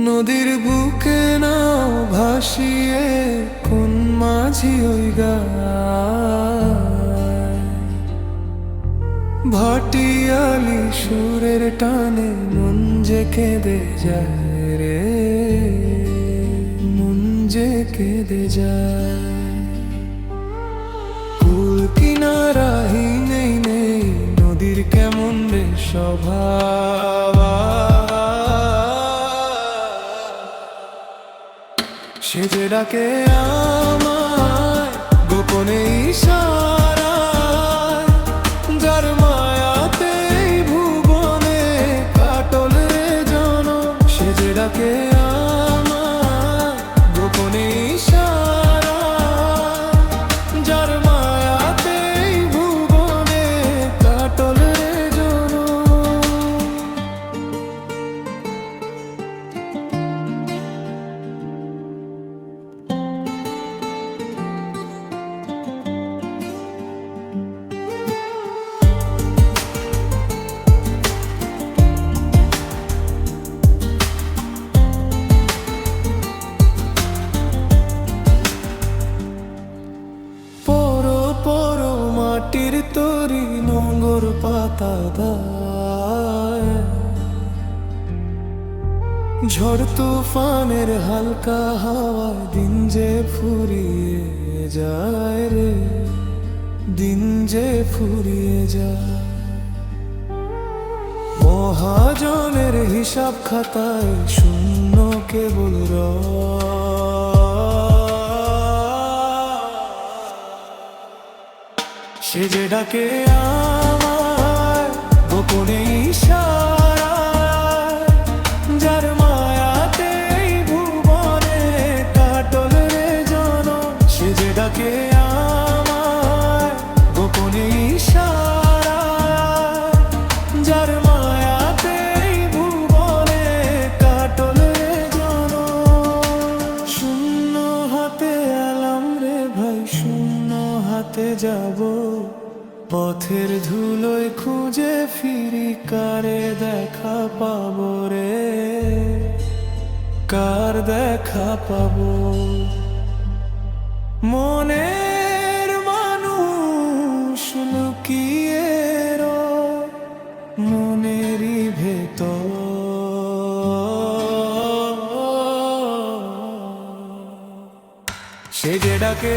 নদীর বুকে নাও ভাসিয়ে কোন মাঝি ওই গায়, ভাটিয়ালি সুরের টানে মন যে কেঁদে যায় রে, মন যে কেঁদে যায়। কুল কিনারাহি নেই নেই নদীর কেমন রে স্বভাব, সে যে ডাকে আমায় গোপনে ইশারায়, যার মায়াতে ভুবনে কাটল রে জনম। সে যে ডাকে আমায় গোপনে ইশারায়, যার মায়াতে ভুবনে কাটল রে জনম। মাটির তরি নোংর পাতা দায়, ঝড় তুফানের হালকা হাওয়া দিন যে ফুরিয়ে যায় রে, দিন যে ফুরিয়ে যায়। মহাজনের হিসাব খাতায় শূন্য কেবল সে যে ডাকে আমায় গোপনে ইশারায়, যার মায়াতে ভুবনে কাটল রে জনম। সে যে ডাকে আমায় গোপনে ইশারায়, যার মায়াতে ভুবনে কাটল রে জনম। শূন্য হাতে এলাম রে ভাই, শূন্য হাতে যাব, পথের ধুলোয় খুঁজে ফিরি কারে দেখা পাবো রে, কার দেখা পাবো। মনের মানুষ লুকিয়ে রয় মনেরই ভেতর, সে যে ডাকে